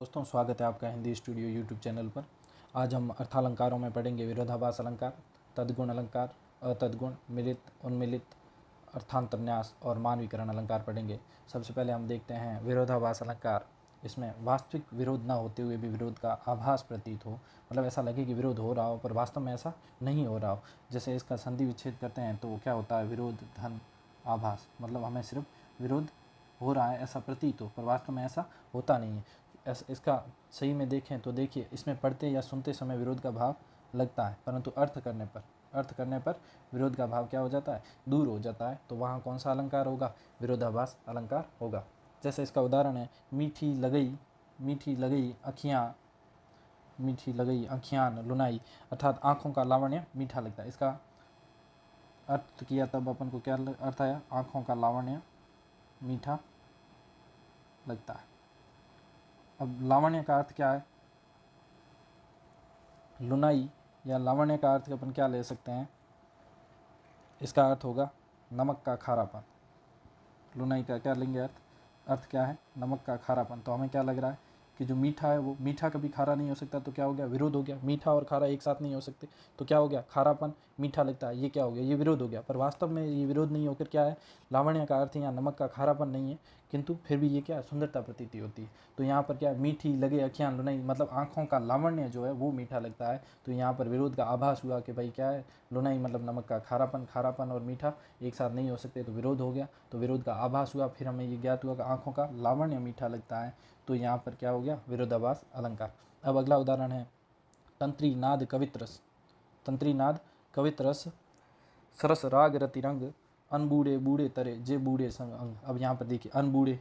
दोस्तों, स्वागत है आपका हिंदी स्टूडियो यूट्यूब चैनल पर। आज हम अर्थालंकारों में पढ़ेंगे विरोधाभास अलंकार, तद्गुण अलंकार, अतद्गुण, मिलित, उन्मिलित, अर्थांतरन्यास और मानवीकरण अलंकार पढ़ेंगे। सबसे पहले हम देखते हैं विरोधाभास अलंकार। इसमें वास्तविक विरोध ना होते हुए भी विरोध का आभास प्रतीत हो, मतलब ऐसा लगे कि विरोध हो रहा हो पर वास्तव में ऐसा नहीं हो रहा हो। जैसे इसका संधि विच्छेद करते हैं तो क्या होता है, विरोध धन आभास, मतलब हमें सिर्फ विरोध हो रहा है ऐसा प्रतीत हो पर वास्तव में ऐसा होता नहीं है। इसका सही में देखें तो देखिए, इसमें पढ़ते या सुनते समय विरोध का भाव लगता है, परंतु अर्थ करने पर विरोध का भाव क्या हो जाता है, दूर हो जाता है। तो वहाँ कौन सा अलंकार होगा, विरोधाभास अलंकार होगा। जैसे इसका उदाहरण है, मीठी लगई अखियान लुनाई, अर्थात आँखों का लावण्य मीठा लगता है। इसका अर्थ किया तब अपन को क्या अर्थ आया, आँखों का लावण्य मीठा लगता है। अब लावण्य का अर्थ क्या है, लुनाई या लावण्य का अर्थ अपन क्या ले सकते हैं, इसका अर्थ होगा नमक का खारापन। लुनाई का क्या लेंगे अर्थ क्या है, नमक का खारापन। तो हमें क्या लग रहा है कि जो मीठा है वो मीठा कभी खारा नहीं हो सकता, तो क्या हो गया, विरोध हो गया। मीठा और खारा एक साथ नहीं हो सकते, तो क्या हो गया, खारापन मीठा लगता है, ये क्या हो गया, ये विरोध हो गया। पर वास्तव में ये विरोध नहीं होकर क्या है, लावण्य का अर्थ यहाँ नमक का खारापन नहीं है, किंतु फिर भी ये क्या है, सुंदरता प्रतीति होती है। तो यहाँ पर क्या है, मीठी लगे अखियाँ लुनाई, मतलब आँखों का लावण्य जो है वो मीठा लगता है। तो यहाँ पर विरोध का आभास हुआ कि भाई क्या है, लुनाई मतलब नमक का खारापन और मीठा एक साथ नहीं हो सकते, तो विरोध हो गया। तो विरोध का आभास हुआ, फिर हमें ये ज्ञात हुआ कि आँखों का लावण्य मीठा लगता है। तो यहाँ पर क्या हो गया, विरोधाभास अलंकार। अब अगला उदाहरण है, तंत्री नाद कवित्रस सरस राग रतिरंग, अनबूढ़े बूढ़े तरे जे बूढ़े संग अंग। अब यहाँ पर देखिए, अनबूढ़े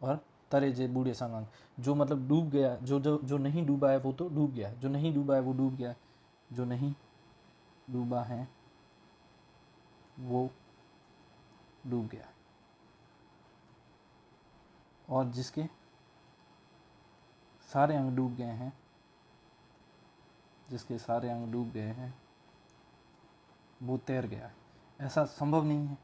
और तरे जे बूढ़े संग अंग, जो मतलब डूब गया, जो नहीं डूबा है वो तो डूब गया, जो नहीं डूबा है वो डूब गया, जो नहीं डूबा है वो डूब गया, और जिसके सारे अंग डूब गए हैं, वो तैर गया है। ऐसा संभव नहीं है,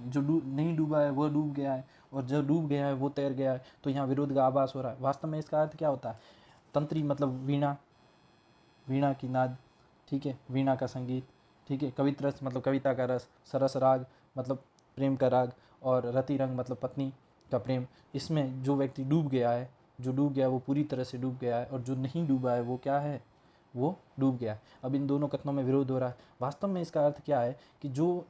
जो नहीं डूबा है वो डूब गया है, और जो डूब गया है वो तैर गया है। तो यहाँ विरोध का आभास हो रहा है। वास्तव में इसका अर्थ क्या होता है, तंत्री मतलब वीणा की नाद, ठीक है, वीणा का संगीत, ठीक है। कवित्रस मतलब कविता का रस, सरस राग मतलब प्रेम का राग, और रति रंग मतलब पत्नी का प्रेम। इसमें जो व्यक्ति डूब गया है, वो पूरी तरह से डूब गया है, और जो नहीं डूबा है वो क्या है, वो डूब गया है। अब इन दोनों कथनों में विरोध हो रहा है। वास्तव में इसका अर्थ क्या है कि जो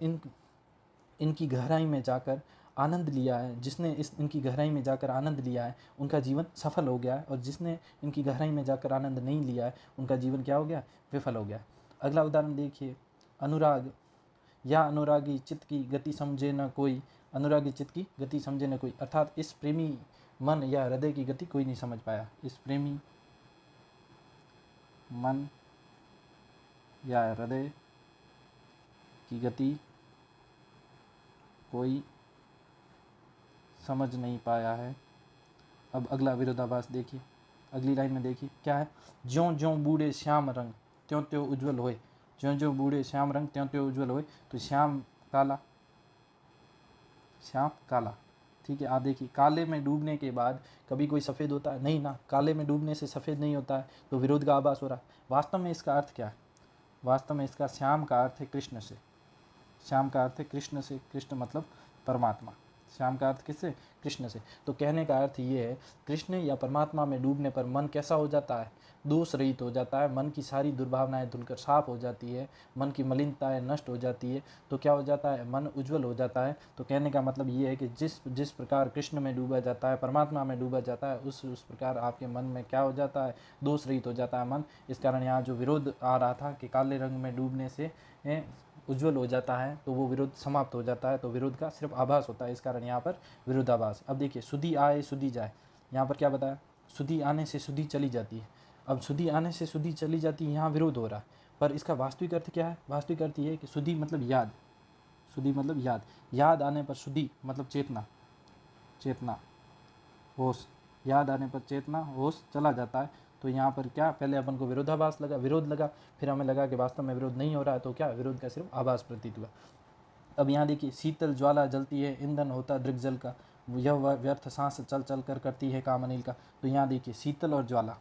इनकी गहराई में जाकर आनंद लिया है, जिसने इनकी गहराई में जाकर आनंद लिया है, उनका जीवन सफल हो गया है, और जिसने इनकी गहराई में जाकर आनंद नहीं लिया है, उनका जीवन क्या हो गया, विफल हो गया। अगला उदाहरण देखिए, अनुराग या अनुरागी चित्त की गति समझे न कोई, अनुरागी चित्त की गति समझे न कोई, अर्थात इस प्रेमी मन या हृदय की गति कोई नहीं समझ पाया। इस प्रेमी मन या हृदय की गति कोई समझ नहीं पाया है। अब अगला विरोधाभास देखिए, अगली लाइन में देखिए क्या है, ज्यों ज्यों बूढ़े श्याम रंग त्यों त्यों उज्ज्वल होए, ज्यों ज्यों बूढ़े श्याम रंग त्यों त्यों उज्ज्वल होए। तो श्याम काला, ठीक है। आप देखिए, काले में डूबने के बाद कभी कोई सफ़ेद होता है, नहीं ना, काले में डूबने से सफ़ेद नहीं होता है। तो विरोध का आभास हो रहा है। वास्तव में इसका अर्थ क्या है, वास्तव में इसका श्याम का अर्थ है कृष्ण से, कृष्ण मतलब परमात्मा। श्याम का अर्थ किससे, कृष्ण से। तो कहने का अर्थ ये है, कृष्ण या परमात्मा में डूबने पर मन कैसा हो जाता है, दोष रहित हो जाता है। मन की सारी दुर्भावनाएं धुलकर साफ हो जाती है, मन की मलिनताएं नष्ट हो जाती है। तो क्या हो जाता है, मन उज्जवल हो जाता है। तो कहने का मतलब ये है कि जिस प्रकार कृष्ण में डूबा जाता है, परमात्मा में डूबा जाता है, उस प्रकार आपके मन में क्या हो जाता है, दोष रहित हो जाता है मन। इस कारण यहाँ जो विरोध आ रहा था कि काले रंग में डूबने से उज्जवल हो जाता है, तो वो विरोध समाप्त हो जाता है। तो विरोध का सिर्फ आभास होता है, इस कारण यहाँ पर विरोधाभास। अब देखिए, सुधि आए सुधि जाए, यहाँ पर क्या बताया, सुधि आने से सुधि चली जाती है। अब सुधि आने से सुधि चली जाती है, यहाँ विरोध हो रहा है। पर इसका वास्तविक अर्थ क्या है, वास्तविक अर्थ ये है कि सुधि मतलब याद आने पर सुधि मतलब चेतना होश, याद आने पर चेतना होश चला जाता है। तो यहाँ पर क्या, पहले अपन को विरोधाभास लगा, विरोध लगा, फिर हमें लगा कि वास्तव में विरोध नहीं हो रहा है, तो क्या, विरोध का सिर्फ आभास प्रतीत हुआ। अब यहाँ देखिए, शीतल ज्वाला जलती है, ईंधन होता दृग्जल का, यह व्यर्थ सांस चल चल कर करती है काम अनिल का। तो यहाँ देखिए शीतल और ज्वाला,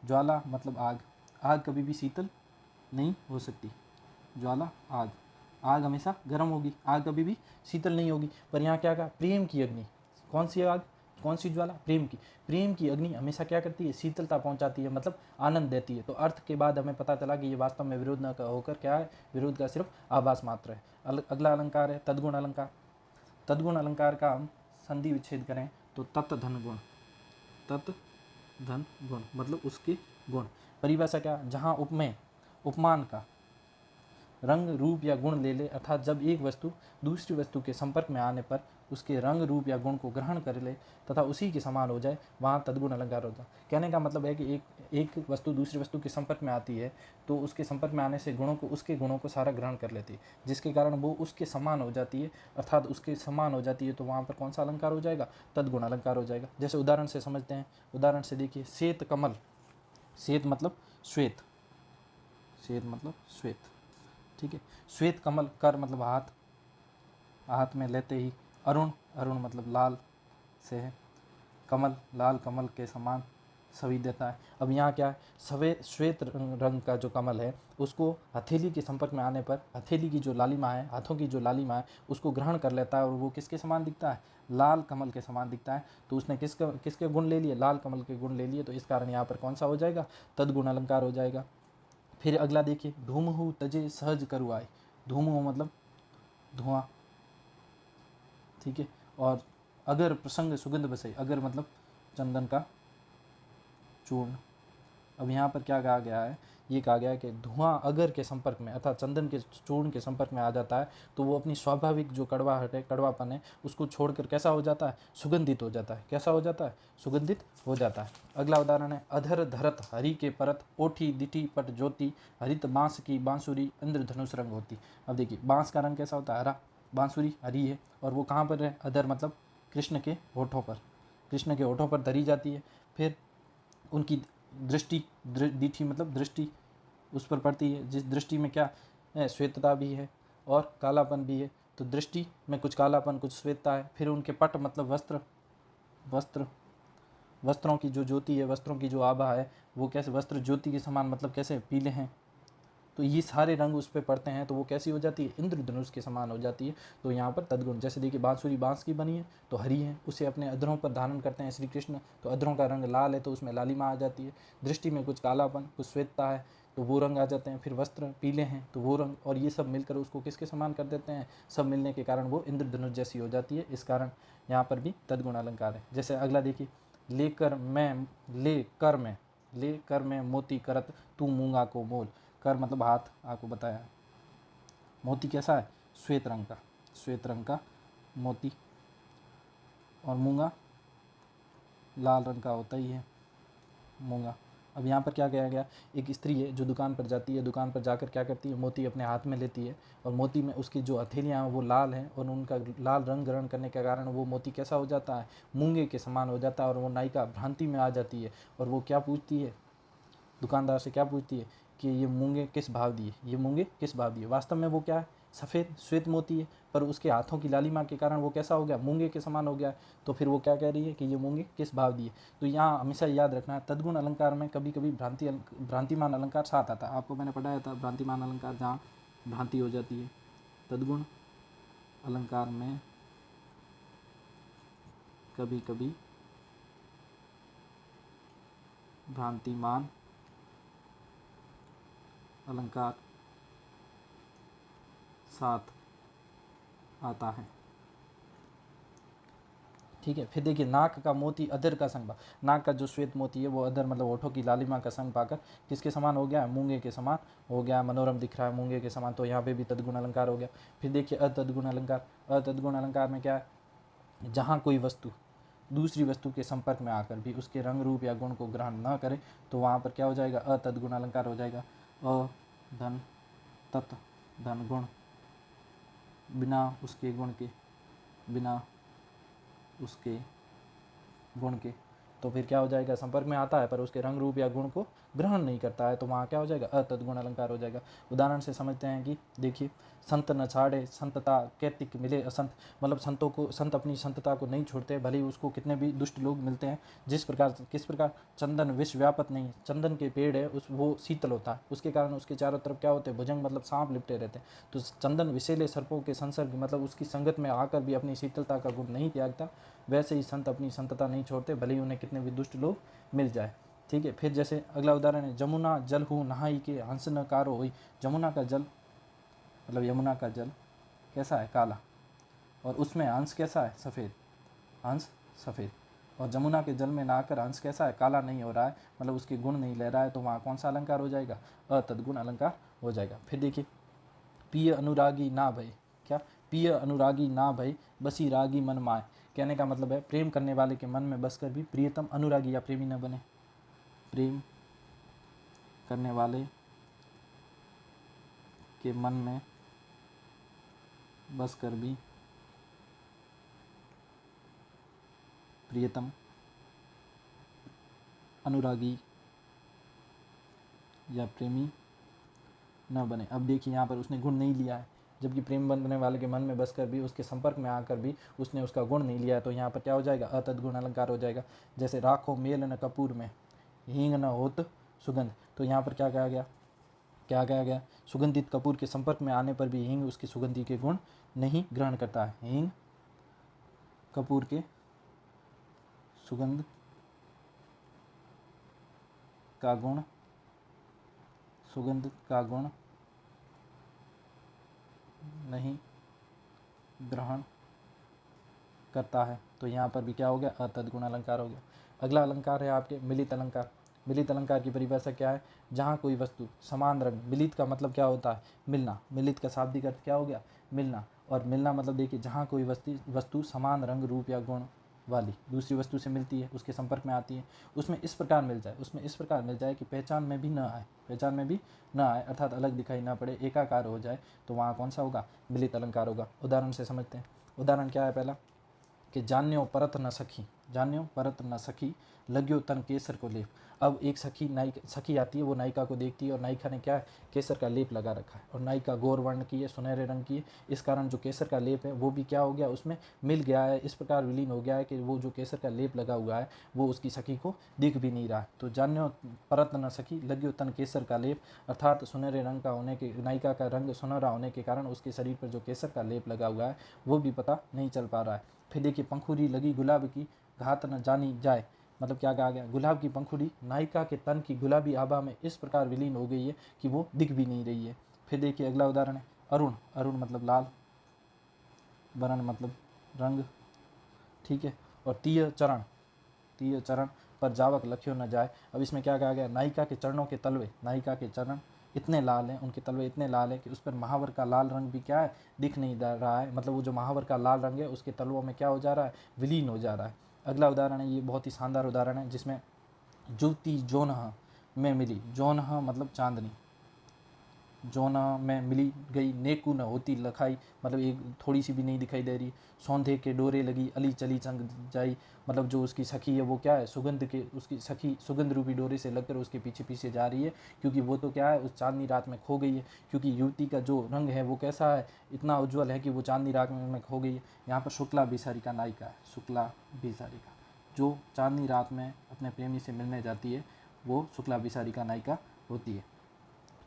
ज्वाला मतलब आग, आग कभी भी शीतल नहीं हो सकती, ज्वाला आग, आग हमेशा गर्म होगी, आग कभी भी शीतल नहीं होगी। पर यहाँ क्या कहा, प्रेम की अग्नि, कौन सी आग, कौन सी ज्वाला, प्रेम की, प्रेम की अग्नि हमेशा क्या करती है, शीतलता पहुँचाती है, मतलब आनंद देती है। तो अर्थ के बाद हमें पता चला कि ये वास्तव में विरोध न होकर क्या है, विरोध का सिर्फ आभास मात्र है। अगला अलंकार है तद्गुण अलंकार। तद्गुण अलंकार का हम संधि विच्छेद करें तो तत् धन गुण, तत् धन गुण मतलब उसके गुण। परिभाषा क्या, जहाँ उपमेय उपमान का रंग रूप या गुण ले ले, अर्थात जब एक वस्तु दूसरी वस्तु के संपर्क में आने पर उसके रंग रूप या गुण को ग्रहण कर ले तथा उसी के समान हो जाए, वहाँ तद्गुण अलंकार होता है। कहने का मतलब है कि एक वस्तु दूसरी वस्तु के संपर्क में आती है तो उसके संपर्क में आने से गुणों को, उसके गुणों को सारा ग्रहण कर लेती है, जिसके कारण वो उसके समान हो जाती है, अर्थात उसके समान हो जाती है। तो वहाँ पर कौन सा अलंकार हो जाएगा, तद्गुण अलंकार हो जाएगा। जैसे उदाहरण से समझते हैं, उदाहरण से देखिए, श्वेत कमल, श्वेत मतलब श्वेत, श्वेत मतलब श्वेत, ठीक है। श्वेत कमल, कर मतलब हाथ, हाथ में लेते ही, अरुण, अरुण मतलब लाल से है, कमल लाल कमल के समान छवि देता है। अब यहाँ क्या है, श्वेत रंग का जो कमल है उसको हथेली के संपर्क में आने पर हथेली की जो लालिमा है, हाथों की जो लालिमा है उसको ग्रहण कर लेता है और वो किसके समान दिखता है, लाल कमल के समान दिखता है। तो उसने किसके गुण ले लिए, लाल कमल के गुण ले लिए। तो इस कारण यहाँ पर कौन सा हो जाएगा, तद्गुण अलंकार हो जाएगा। फिर अगला देखिए, धूमहु तजे सहज करुआए, धूमहु मतलब धुआं, ठीक है। और अगर प्रसंग सुगंध बसे, अगर मतलब चंदन का चूर्ण। अब यहाँ पर क्या कहा गया है, ये कहा गया है कि धुआं अगर के संपर्क में अर्थात चंदन के चूर्ण के संपर्क में आ जाता है तो वो अपनी स्वाभाविक जो कड़वाहट है, कड़वापन है, उसको छोड़कर कैसा हो जाता है, सुगंधित हो जाता है। कैसा हो जाता है, सुगंधित हो जाता है। अगला उदाहरण है, अधर धरत हरि के परत, ओठी दिठी पट ज्योति, हरित बांस की बांसुरी इंद्रधनुष रंग होती। अब देखिए बांस का रंग कैसा होता है, हरा, बांसुरी हरी है, और वो कहाँ पर है, अधर मतलब कृष्ण के होठों पर, कृष्ण के होठों पर धरी जाती है। फिर उनकी दृष्टि, दीठी मतलब दृष्टि उस पर पड़ती है, जिस दृष्टि में क्या है, श्वेतता भी है और कालापन भी है। तो दृष्टि में कुछ कालापन कुछ श्वेतता है। फिर उनके पट मतलब वस्त्र, वस्त्र वस्त्रों की जो ज्योति है, वस्त्रों की जो आभा है वो कैसे, वस्त्र ज्योति के समान मतलब कैसे, पीले हैं। तो ये सारे रंग उस पर पड़ते हैं तो वो कैसी हो जाती है, इंद्रधनुष के समान हो जाती है। तो यहाँ पर तद्गुण, जैसे देखिए बांसुरी बांस की बनी है तो हरी है, उसे अपने अधरों पर धारण करते हैं श्री कृष्ण, तो अधरों का रंग लाल है तो उसमें लालिमा आ जाती है। दृष्टि में कुछ कालापन कुछ श्वेतता है तो वो रंग आ जाते हैं। फिर वस्त्र पीले हैं तो वो रंग, और ये सब मिलकर उसको किसके समान कर देते हैं, सब मिलने के कारण वो इंद्रधनुष जैसी हो जाती है। इस कारण यहाँ पर भी तद्गुण अलंकार है। जैसे अगला देखिए, लेकर मैं मोती करत तू मूंगा को मोल, कर मतलब हाथ, आपको बताया। मोती कैसा है, श्वेत रंग का, श्वेत रंग का मोती, और मूंगा लाल रंग का होता ही है, मूंगा। अब यहाँ पर क्या कहा गया, एक स्त्री है जो दुकान पर जाती है, दुकान पर जाकर क्या करती है, मोती अपने हाथ में लेती है, और मोती में उसकी जो हथेलियाँ हैं वो लाल हैं, और उनका लाल रंग ग्रहण करने के कारण वो मोती कैसा हो जाता है, मूंगे के समान हो जाता है, और वो नायिका भ्रांति में आ जाती है। और वो क्या पूछती है, दुकानदार से क्या पूछती है कि ये मूंगे किस भाव दिए, ये मूंगे किस भाव दिए। वास्तव में वो क्या है, सफ़ेद श्वेत मोती है, पर उसके हाथों की लालिमा के कारण वो कैसा हो गया, मूंगे के समान हो गया। तो फिर वो क्या कह रही है कि ये मूंगे किस भाव दिए। तो यहाँ हमेशा याद रखना है, तद्गुण अलंकार में कभी कभी भ्रांतिमान अलंकार साथ आता है। आपको मैंने पढ़ाया था भ्रांतिमान अलंकार, जहाँ भ्रांति हो जाती है। तद्गुण अलंकार में कभी कभी भ्रांतिमान अलंकार साथ आता है, ठीक है। फिर देखिए, नाक का मोती अधर का संग, नाक का जो श्वेत मोती है वो अधर मतलब होठों की लालिमा का संग पाकर किसके समान हो गया है, मूंगे के समान हो गया, मनोरम दिख रहा है मूंगे के समान। तो यहाँ पे भी तद्गुण अलंकार हो गया। फिर देखिए अतद्गुण अलंकार, अतद्गुण अलंकार में क्या है, जहाँ कोई वस्तु दूसरी वस्तु के संपर्क में आकर भी उसके रंग रूप या गुण को ग्रहण न करे तो वहाँ पर क्या हो जाएगा, अतद्गुण अलंकार हो जाएगा। अ धन तत् धन गुण, बिना उसके गुण के, बिना उसके गुण के। तो फिर क्या हो जाएगा, संपर्क में आता है पर उसके रंग रूप या गुण को ग्रहण नहीं करता है, तो वहाँ क्या हो जाएगा, अतद्गुण अलंकार हो जाएगा। उदाहरण से समझते हैं कि देखिए, संत न छाड़े संतता कैतिक मिले असंत, मतलब संत अपनी संतता को नहीं छोड़ते, भले ही उसको कितने भी दुष्ट लोग मिलते हैं। किस प्रकार चंदन विष व्यापत नहीं, चंदन के पेड़ है वो शीतल होता है, उसके कारण उसके चारों तरफ क्या होते हैं, भुजंग मतलब सांप लिपटे रहते हैं। तो चंदन विषैले सर्पों के संसर्ग मतलब उसकी संगत में आकर भी अपनी शीतलता का गुण नहीं त्यागता, वैसे ही संत अपनी संतता नहीं छोड़ते, भले ही उन्हें कितने भी दुष्ट लोग मिल जाए। ठीक है, फिर जैसे अगला उदाहरण है, जमुना जल हूँ नहाई के हंस न कारो हुई। जमुना का जल मतलब यमुना का जल कैसा है, काला, और उसमें हंस कैसा है, सफ़ेद, हंस सफ़ेद। और जमुना के जल में नहाकर हंस कैसा है, काला नहीं हो रहा है, मतलब उसके गुण नहीं ले रहा है, तो वहाँ कौन सा अलंकार हो जाएगा, अतद्गुण अलंकार हो जाएगा। फिर देखिए, पिय अनुरागी ना भय, क्या, पिय अनुरागी ना भय बसी रागी मन माय। कहने का मतलब है प्रेम करने वाले के मन में बसकर भी प्रियतम अनुरागी या प्रेमी न बने। प्रेम करने वाले के मन में बसकर भी प्रियतम अनुरागी या प्रेमी न बने। अब देखिए यहाँ पर उसने गुण नहीं लिया है, जबकि प्रेम बनने वाले के मन में बसकर भी उसके संपर्क में आकर भी उसने उसका गुण नहीं लिया है, तो यहाँ पर क्या हो जाएगा, अतद्गुण अलंकार हो जाएगा। जैसे राखो मेल न कपूर में हींग न होत सुगंध, तो यहाँ पर क्या कहा गया, सुगंधित कपूर के संपर्क में आने पर भी हींग उसकी सुगंधि के गुण नहीं ग्रहण करता है। हींग कपूर के सुगंध का गुण नहीं ग्रहण करता है, तो यहाँ पर भी क्या हो गया, अतद्गुण अलंकार हो गया। अगला अलंकार है आपके मिलित अलंकार। मिलित अलंकार की परिभाषा क्या है, जहाँ कोई वस्तु समान रंग, मिलित का मतलब क्या होता है, मिलना, मिलित का शाब्दिक अर्थ क्या हो गया, मिलना। और मिलना मतलब देखिए, जहाँ कोई वस्तु समान रंग रूप या गुण वाली दूसरी वस्तु से मिलती है, उसके संपर्क में आती है, उसमें इस प्रकार मिल जाए कि पहचान में भी न आए, अर्थात अलग दिखाई ना पड़े, एकाकार हो जाए, तो वहाँ कौन सा होगा, मिलित अलंकार होगा। उदाहरण से समझते हैं। उदाहरण क्या है पहला, कि जान्यो परत न सखी लग्यो तन केसर को लेप। अब एक सखी आती है, वो नायिका को देखती है, और नायिका ने क्या है, केसर का लेप लगा रखा है, और नायिका गौर वर्ण की है, सुनहरे रंग की है, इस कारण जो केसर का लेप है वो भी क्या हो गया, उसमें मिल गया है, इस प्रकार विलीन हो गया है कि वो जो केसर का लेप लगा हुआ है वो उसकी सखी को दिख भी नहीं रहा है। तो जान्यो परत न सखी लग्यो तन केसर का लेप, अर्थात सुनहरे रंग का होने के, नायिका का रंग सुनहरा होने के कारण उसके शरीर पर जो केसर का लेप लगा हुआ है वो भी पता नहीं चल पा रहा है। फिर देखिए, पंखुड़ी लगी गुलाब की घात न जानी जाए, मतलब क्या कहा गया, गुलाब की पंखुड़ी नायिका के तन की गुलाबी आभा में इस प्रकार विलीन हो गई है कि वो दिख भी नहीं रही है। फिर देखिए अगला उदाहरण है, अरुण मतलब लाल, वर्ण मतलब रंग, ठीक है, और तीय चरण पर जावक लख्यो न जाए। अब इसमें क्या कहा गया, नायिका के चरणों के तलवे, नायिका के चरण इतने लाल हैं, उनके तलवे इतने लाल हैं कि उस पर महावर का लाल रंग भी क्या है, दिख नहीं रहा है, मतलब वो जो महावर का लाल रंग है उसके तलवों में क्या हो जा रहा है, विलीन हो जा रहा है। अगला उदाहरण है, ये बहुत ही शानदार उदाहरण है, जिसमें जुती जोनह में मिली, जोनह मतलब चांदनी, जोना में मिली गई, नेकू न होती लखाई, मतलब एक थोड़ी सी भी नहीं दिखाई दे रही, सौंधे के डोरे लगी अली चली चंग जाई, मतलब जो उसकी सखी है वो क्या है, उसकी सखी सुगंध रूपी डोरे से लगकर उसके पीछे पीछे जा रही है, क्योंकि वो तो क्या है, उस चांदनी रात में खो गई है, क्योंकि युवती का जो रंग है वो कैसा है, इतना उज्ज्वल है कि वो चांदनी रात में खो गई है। यहाँ पर शुक्ला भिसारिका नायिका है, शुक्ला भिसारिका जो चांदनी रात में अपने प्रेमी से मिलने जाती है, वो शुक्ला भिसारिका नायिका होती है।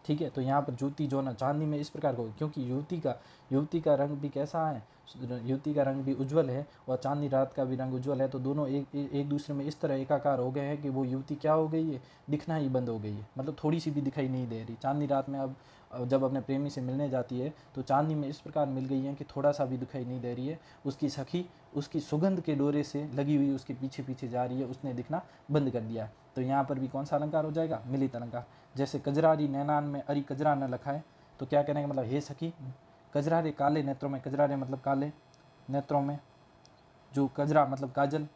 ठीक है, तो यहाँ पर ज्योति जो ना चांदनी में इस प्रकार को, क्योंकि युवती का रंग भी कैसा है, युवती का रंग भी उज्ज्वल है और चांदनी रात का भी रंग उज्ज्वल है, तो दोनों एक दूसरे में इस तरह एकाकार हो गए हैं कि वो युवती क्या हो गई है, दिखना ही बंद हो गई है, मतलब थोड़ी सी भी दिखाई नहीं दे रही चांदनी रात में। अब जब अपने प्रेमी से मिलने जाती है तो चांदनी में इस प्रकार मिल गई है कि थोड़ा सा भी दिखाई नहीं दे रही है, उसकी सखी उसकी सुगंध के डोरे से लगी हुई उसके पीछे पीछे जा रही है, उसने दिखना बंद कर दिया है। तो यहाँ पर भी कौन सा अलंकार हो जाएगा, मिलित अलंकार। जैसे कजरारी नैनान में अरी कजरा न लखाए, तो क्या कहने का मतलब, हे सखी कजरारे काले नेत्रों में, कजरारे मतलब काले नेत्रों में जो कजरा मतलब काजल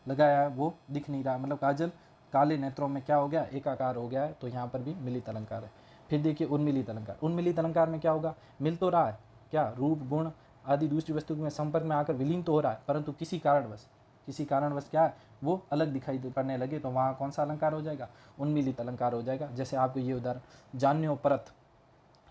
लगाया है वो दिख नहीं रहा, मतलब काजल काले नेत्रों में क्या हो गया, एकाकार हो गया है, तो यहाँ पर भी मिलित अलंकार है। फिर देखिए उन्मिलित अलंकार। उन्मिलित अलंकार में क्या होगा, मिल तो रहा है क्या, रूप गुण आदि दूसरी वस्तु के संपर्क में आकर विलीन तो हो रहा है, परंतु किसी कारणवश क्या है, वो अलग दिखाई पड़ने लगे, तो वहाँ कौन सा अलंकार हो जाएगा, उन्मिलित अलंकार हो जाएगा। जैसे आपको ये उदाहरण, जान्यो परत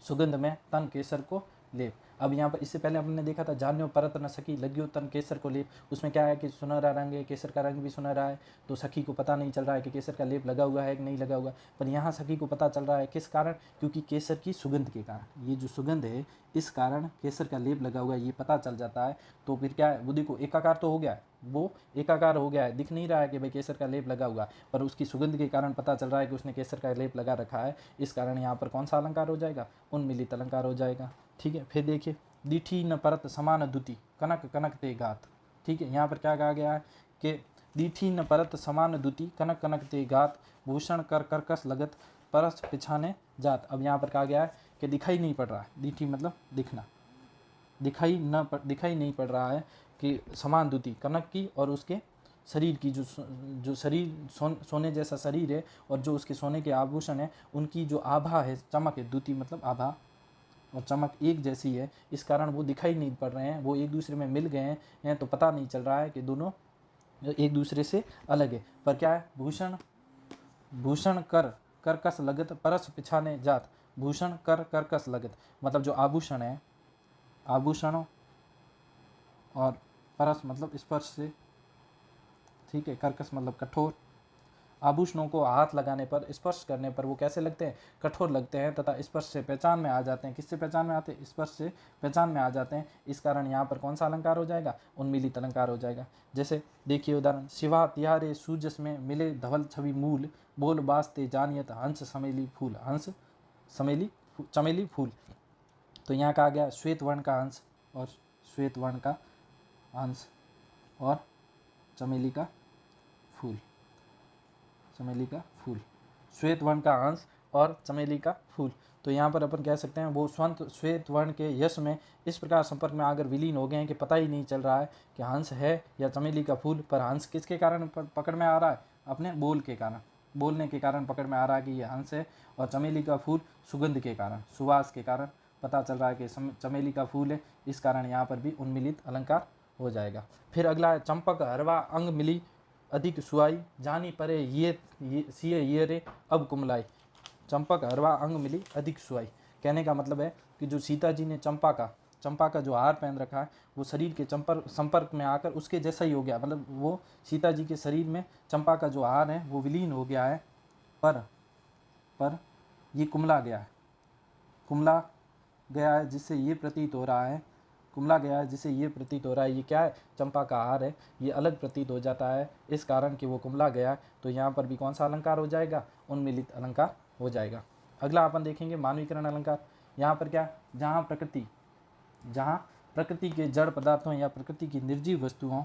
सुगंध में तन केसर को लेप। अब यहाँ पर इससे पहले हमने देखा था जान्यो परत न सकी लग्यो तन केसर को लेप, उसमें क्या है कि सुनहरा रंग है, केसर का रंग भी सुनहरा है, तो सखी को पता नहीं चल रहा है कि केसर का लेप लगा हुआ है कि नहीं लगा हुआ, पर यहाँ सखी को पता चल रहा है। किस कारण? क्योंकि केसर की सुगंध के कारण, ये जो सुगंध है इस कारण केसर का लेप लगा हुआ है, ये पता चल जाता है। तो फिर क्या है, वो देखो एकाकार तो हो गया है, वो एकाकार हो गया है, दिख नहीं रहा है कि भाई केसर का लेप लगा हुआ, पर उसकी सुगंध के कारण पता चल रहा है कि उसने केसर का लेप लगा रखा है। इस कारण यहाँ पर कौन सा अलंकार हो जाएगा? उन्मिलित अलंकार हो जाएगा। ठीक है, फिर देखिए दीठी न परत समान दुति कनक कनक ते गात। ठीक है, यहाँ पर क्या कहा गया है कि दीठी न परत समान दुति कनक कनक ते गात भूषण कर करकस लगत परस पिछाने जात। अब यहाँ पर कहा गया है कि दिखाई नहीं पड़ रहा है, दीठी मतलब दिखना, दिखाई नहीं पड़ रहा है कि समान दुति कनक की और उसके शरीर की, जो शरीर सोने जैसा शरीर है और जो उसके सोने के आभूषण है उनकी जो आभा है, चमक है, द्युति मतलब आभा और चमक एक जैसी है, इस कारण वो दिखाई नहीं पड़ रहे हैं, वो एक दूसरे में मिल गए हैं, तो पता नहीं चल रहा है कि दोनों एक दूसरे से अलग है। पर क्या है, भूषण भूषण कर करकस लगत परस पिछाने जात। भूषण कर करकस लगत मतलब जो आभूषण है, आभूषणों और परस मतलब स्पर्श से, ठीक है, कर्कश मतलब कठोर, आभूषणों को हाथ लगाने पर, स्पर्श करने पर वो कैसे लगते हैं? कठोर लगते हैं, तथा स्पर्श से पहचान में आ जाते हैं। किससे पहचान में आते हैं? स्पर्श से पहचान में आ जाते हैं। इस कारण यहाँ पर कौन सा अलंकार हो जाएगा? उन्मिलित अलंकार हो जाएगा। जैसे देखिए उदाहरण, शिवा तिहारे सूजस में मिले धवल छवि मूल बोल बास्ते जानियत हंस समेली फूल। हंस समेली चमेली फूल। तो यहाँ कहा गया श्वेत वर्ण का हंस और श्वेत वर्ण का हंस और चमेली का फूल, चमेली का फूल, श्वेत वर्ण का हंस और चमेली का फूल। तो यहाँ पर अपन कह सकते हैं वो श्वेत वर्ण के यश में इस प्रकार संपर्क में आकर विलीन हो गए हैं कि पता ही नहीं चल रहा है कि हंस है या चमेली का फूल। पर हंस किसके कारण पकड़ में आ रहा है? अपने बोल के कारण, बोलने के कारण पकड़ में आ रहा है कि ये हंस है, और चमेली का फूल सुगंध के कारण, सुवास के कारण पता चल रहा है कि चमेली का फूल है। इस कारण यहाँ पर भी उन्मिलित अलंकार हो जाएगा। फिर अगला है चंपक हरवा अंग मिली अधिक सुआई जानी परे ये सिए ये रे अब कुमलाई। चंपक हरवा अंग मिली अधिक सुआई, कहने का मतलब है कि जो सीता जी ने चंपा का जो हार पहन रखा है वो शरीर के संपर्क में आकर उसके जैसा ही हो गया, मतलब वो सीता जी के शरीर में चंपा का जो हार है वो विलीन हो गया है, पर ये कुमला गया है, कुमला गया है, जिससे ये प्रतीत हो रहा है, कुमला गया है जिससे ये प्रतीत हो रहा है, ये क्या है? चंपा का हार है, ये अलग प्रतीत हो जाता है इस कारण कि वो कुमला गया है। तो यहाँ पर भी कौन सा अलंकार हो जाएगा? उन्मिलित अलंकार हो जाएगा। अगला अपन देखेंगे मानवीकरण अलंकार। यहाँ पर क्या, जहाँ प्रकृति के जड़ पदार्थों या प्रकृति की निर्जीव वस्तुओं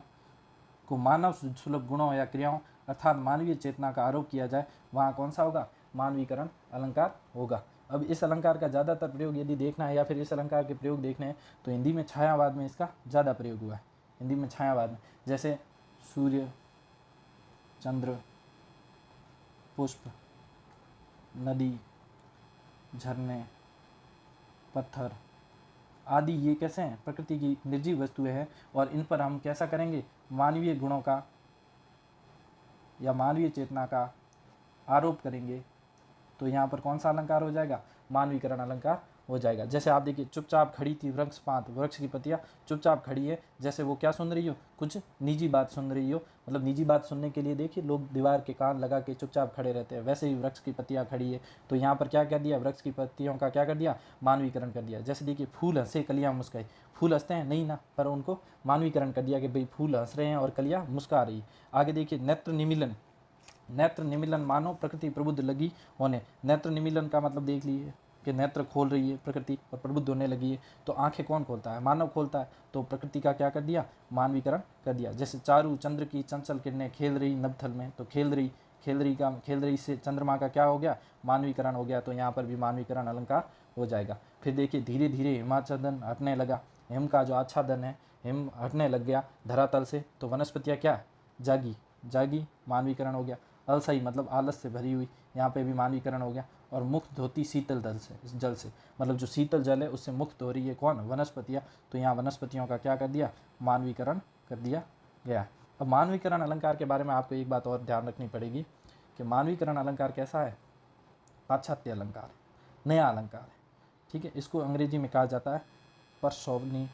को मानव सुलभ गुणों या क्रियाओं अर्थात मानवीय चेतना का आरोप किया जाए, वहाँ कौन सा होगा? मानवीकरण अलंकार होगा। अब इस अलंकार का ज़्यादातर प्रयोग यदि देखना है या फिर इस अलंकार के प्रयोग देखने हैं तो हिंदी में छायावाद में इसका ज़्यादा प्रयोग हुआ है। हिंदी में छायावाद में जैसे सूर्य, चंद्र, पुष्प, नदी, झरने, पत्थर आदि ये कैसे हैं? प्रकृति की निर्जीव वस्तुएं हैं, और इन पर हम कैसा करेंगे? मानवीय गुणों का या मानवीय चेतना का आरोप करेंगे। तो यहाँ पर कौन सा अलंकार हो जाएगा? मानवीकरण अलंकार हो जाएगा। जैसे आप देखिए, चुपचाप खड़ी थी वृक्ष पात, वृक्ष की पत्तियाँ चुपचाप खड़ी है, जैसे वो क्या सुन रही हो? कुछ निजी बात सुन रही हो। मतलब निजी बात सुनने के लिए देखिए लोग दीवार के कान लगा के चुपचाप खड़े रहते हैं, वैसे ही वृक्ष की पत्तियाँ खड़ी है। तो यहाँ पर क्या कर दिया? वृक्ष की पत्तियों का क्या कर दिया? मानवीकरण कर दिया। जैसे देखिए फूल हंसे कलियाँ मुस्काई, फूल हंसते हैं नहीं ना, पर उनको मानवीकरण कर दिया कि भाई फूल हंस रहे हैं और कलियाँ मुस्का रही है। आगे देखिए नेत्र निमिलन, नेत्र निमिलन मानो प्रकृति प्रबुद्ध लगी होने। नेत्र निमिलन का मतलब देख लीजिए कि नेत्र खोल रही है प्रकृति और प्रबुद्ध होने लगी है। तो आंखें कौन खोलता है? मानव खोलता है। तो प्रकृति का क्या कर दिया? मानवीकरण कर दिया। जैसे चारू चंद्र की चंचल किरणें खेल रही नभथल में, तो खेल रही से चंद्रमा का क्या हो गया? मानवीकरण हो गया। तो यहाँ पर भी मानवीकरण अलंकार हो जाएगा। फिर देखिए धीरे धीरे हिमाच्छादन हटने लगा, हिम का जो आच्छादन है हिम हटने लग गया धरातल से, तो वनस्पतियाँ क्या? जागी, मानवीकरण हो गया। अलसाई मतलब आलस से भरी हुई, यहाँ पे भी मानवीकरण हो गया। और मुक्त होती शीतल जल से, मतलब जो शीतल जल है उससे मुक्त हो रही है कौन? वनस्पतियाँ। तो यहाँ वनस्पतियों का क्या कर दिया? मानवीकरण कर दिया गया। अब मानवीकरण अलंकार के बारे में आपको एक बात और ध्यान रखनी पड़ेगी कि मानवीकरण अलंकार कैसा है? पाश्चात्य अलंकार, नया अलंकार है। ठीक है, इसको अंग्रेजी में कहा जाता है पर्सोनिफिकेशन,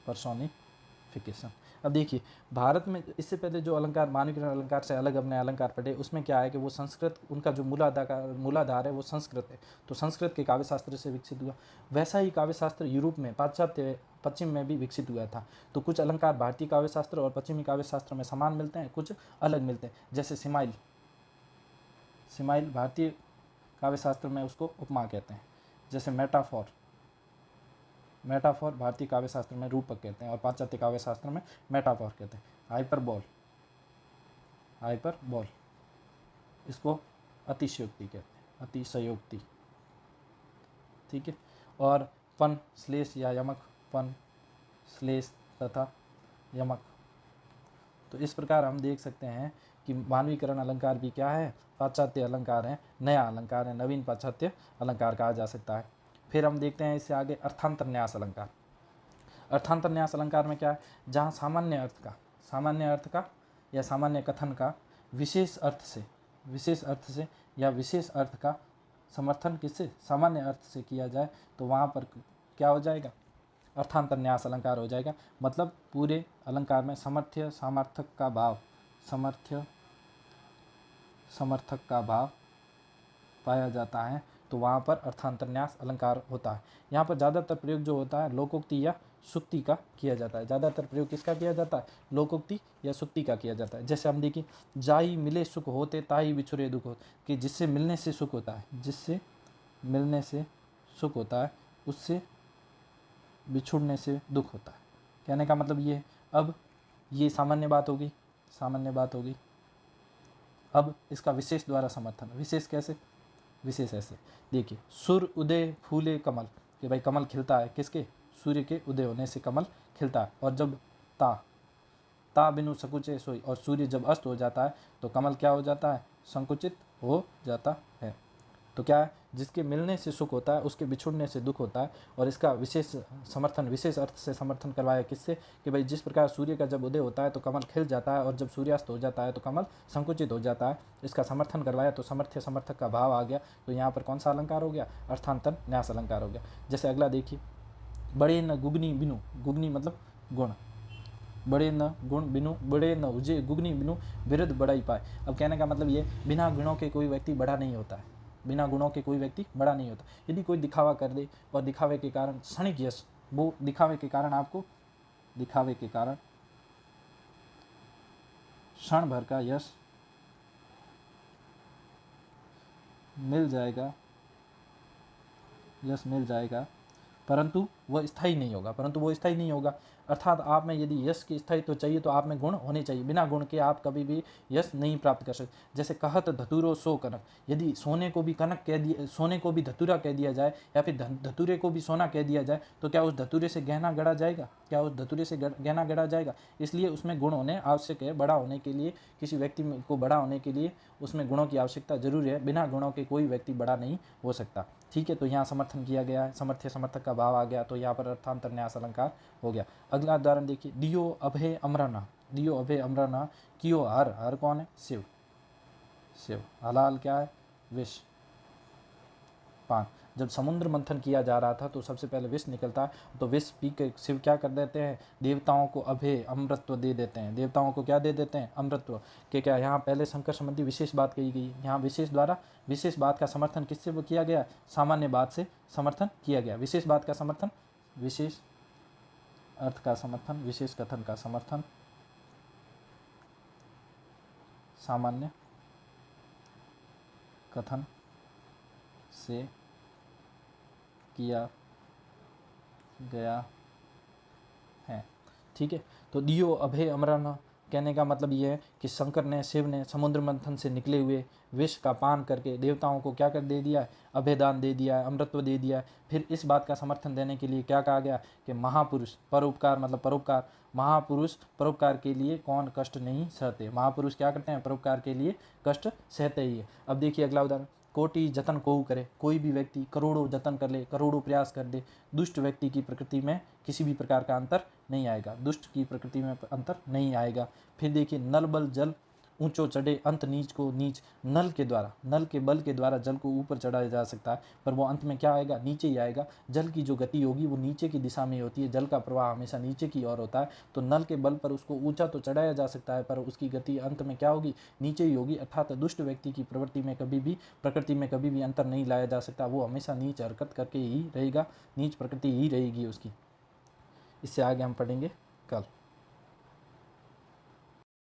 पर्सोनिफिकेशन। अब देखिए भारत में इससे पहले जो अलंकार मानवीकरण अलंकार से अलग अपने अलंकार पढ़े, उसमें क्या है कि वो संस्कृत, उनका जो मूलाधार है वो संस्कृत है, तो संस्कृत के काव्य शास्त्र से विकसित हुआ। वैसा ही काव्य शास्त्र यूरोप में, पाश्चात्य पश्चिम में भी विकसित हुआ था। तो कुछ अलंकार भारतीय काव्य शास्त्र और पश्चिमी काव्य शास्त्र में समान मिलते हैं, कुछ अलग मिलते हैं। जैसे सिमाइल, सिमाइल भारतीय काव्य शास्त्र में उसको उपमा कहते हैं। जैसे मेटाफॉर, मेटाफॉर भारतीय काव्य शास्त्र में रूपक कहते हैं और पाश्चात्य काव्य शास्त्र में मेटाफॉर कहते हैं। हाइपरबोल, हाइपरबोल इसको अतिशयोक्ति कहते हैं, अतिशयोक्ति, ठीक है। और फन, श्लेष या यमक, फन, श्लेष तथा यमक। तो इस प्रकार हम देख सकते हैं कि मानवीकरण अलंकार भी क्या है, पाश्चात्य अलंकार है, नया अलंकार है, नवीन पाश्चात्य अलंकार कहा जा सकता है। फिर हम देखते हैं इससे आगे अर्थांतर न्यास अलंकार। अर्थांतर न्यास अलंकार में क्या है, जहाँ सामान्य अर्थ का या सामान्य कथन का विशेष अर्थ से या विशेष अर्थ का समर्थन किससे, सामान्य अर्थ से किया जाए, तो वहाँ पर क्या हो जाएगा, अर्थांतर न्यास अलंकार हो जाएगा। मतलब पूरे अलंकार में समर्थ्य सामर्थक का भाव, समर्थ्य समर्थक का भाव पाया जाता है, तो वहाँ पर अर्थांतर न्यास अलंकार होता है। यहाँ पर ज़्यादातर प्रयोग जो होता है लोकोक्ति या सुक्ति का किया जाता है। ज़्यादातर प्रयोग किसका किया जाता है, लोकोक्ति या सुक्ति का किया जाता है। जैसे हम देखिए, जाई मिले सुख होते ताई बिछुरे दुख होते, कि जिससे मिलने से सुख होता है, जिससे मिलने से सुख होता है, उससे बिछुड़ने से दुख होता है। कहने का मतलब ये है। अब ये सामान्य बात होगी, सामान्य बात होगी। अब इसका विशेष द्वारा समर्थन, विशेष कैसे, विशेष ऐसे देखिए, सुर उदय फूले कमल, कि भाई कमल खिलता है किसके, सूर्य के उदय होने से कमल खिलता है। और जब ता बिनु संकुचे सोई, और सूर्य जब अस्त हो जाता है तो कमल क्या हो जाता है, संकुचित हो जाता है। तो क्या है, जिसके मिलने से सुख होता है उसके बिछुड़ने से दुख होता है। और इसका विशेष समर्थन, विशेष अर्थ से समर्थन करवाया किससे, कि भाई जिस प्रकार सूर्य का जब उदय होता है तो कमल खिल जाता है, और जब सूर्यास्त हो जाता है तो कमल संकुचित हो जाता है। इसका समर्थन करवाया, तो समर्थ्य समर्थक का भाव आ गया। तो यहाँ पर कौन सा अलंकार हो गया, अर्थांतर न्यास अलंकार हो गया। जैसे अगला देखिए, बड़े न गुगनी बिनु, गुगनी मतलब गुण, बड़े न गुण बिनु, बड़े न उजे गुगनी बिनु विरुद्ध बड़ाई पाए। अब कहने का मतलब ये, बिना गुणों के कोई व्यक्ति बड़ा नहीं होता है, बिना गुणों के कोई व्यक्ति बड़ा नहीं होता। यदि कोई दिखावा कर दे और दिखावे के कारण क्षणिक यश, वो दिखावे के कारण आपको, दिखावे के कारण क्षण भर का यश मिल जाएगा, यश मिल जाएगा, परंतु वह स्थायी नहीं होगा, परंतु वो स्थायी नहीं होगा। अर्थात आप में यदि यश की स्थायित्व चाहिए तो आप में गुण होने चाहिए, बिना गुण के आप कभी भी यश नहीं प्राप्त कर सकते। जैसे कहत धतुरो सो कनक, यदि सोने को भी कनक कह दिया, सोने को भी धतुरा कह दिया जाए, या फिर धतुरे को भी सोना कह दिया जाए, तो क्या उस धतुरे से गहना गढ़ा जाएगा, क्या उस धतुरे से गहना गढ़ा जाएगा। इसलिए उसमें गुण होने आवश्यक है। बड़ा होने के लिए, किसी व्यक्ति को बड़ा होने के लिए उसमें गुणों की आवश्यकता जरूरी है, बिना गुणों के कोई व्यक्ति बड़ा नहीं हो सकता। ठीक है, तो यहाँ समर्थन किया गया है, समर्थ्य समर्थक का भाव आ गया, तो यहाँ पर अर्थांतर न्यास अलंकार हो गया। अगला उदाहरण देखिए, दियो अभय अमरना, दियो अभय अमरना, कियो हर, हर कौन है, शिव, शिव, हलाल क्या है, विष, पान। जब समुद्र मंथन किया जा रहा था तो सबसे पहले विष निकलता है, तो विष पी के शिव क्या कर देते हैं, देवताओं को अभय अमृतत्व दे देते हैं। देवताओं को क्या दे देते हैं, अमृतत्व। कि क्या यहाँ पहले शंकर संबंधी विशेष बात कही गई, यहाँ विशेष द्वारा विशेष बात का समर्थन किससे किया गया, सामान्य बात से समर्थन किया गया। विशेष बात का समर्थन, विशेष अर्थ का समर्थन, विशेष कथन का समर्थन सामान्य कथन से किया गया है। ठीक है, तो दियो अभय अमरन कहने का मतलब ये है कि शंकर ने, शिव ने समुद्र मंथन से निकले हुए विष का पान करके देवताओं को क्या कर दे दिया है, अभयदान दे दिया है, अमृतत्व दे दिया है। फिर इस बात का समर्थन देने के लिए क्या कहा गया कि महापुरुष परोपकार, मतलब परोपकार, महापुरुष परोपकार के लिए कौन कष्ट नहीं सहते, महापुरुष क्या करते हैं, परोपकार के लिए कष्ट सहते ही है। अब देखिए अगला उदाहरण, कोटि जतन कोहु करे, कोई भी व्यक्ति करोड़ों जतन कर ले, करोड़ों प्रयास कर दे, दुष्ट व्यक्ति की प्रकृति में किसी भी प्रकार का अंतर नहीं आएगा, दुष्ट की प्रकृति में अंतर नहीं आएगा। फिर देखिए, नल बल जल ऊंचो चढ़े अंत नीच को नीच। नल के द्वारा, नल के बल के द्वारा जल को ऊपर चढ़ाया जा सकता है, पर वो अंत में क्या आएगा, नीचे ही आएगा। जल की जो गति होगी वो नीचे की दिशा में होती है, जल का प्रवाह हमेशा नीचे की ओर होता है। तो नल के बल पर उसको ऊंचा तो चढ़ाया जा सकता है, पर उसकी गति अंत में क्या होगी, नीचे ही होगी। अर्थात दुष्ट व्यक्ति की प्रकृति में कभी भी अंतर नहीं लाया जा सकता, वो हमेशा नीच हरकत करके ही रहेगा, नीच प्रकृति ही रहेगी उसकी। इससे आगे हम पढ़ेंगे कल।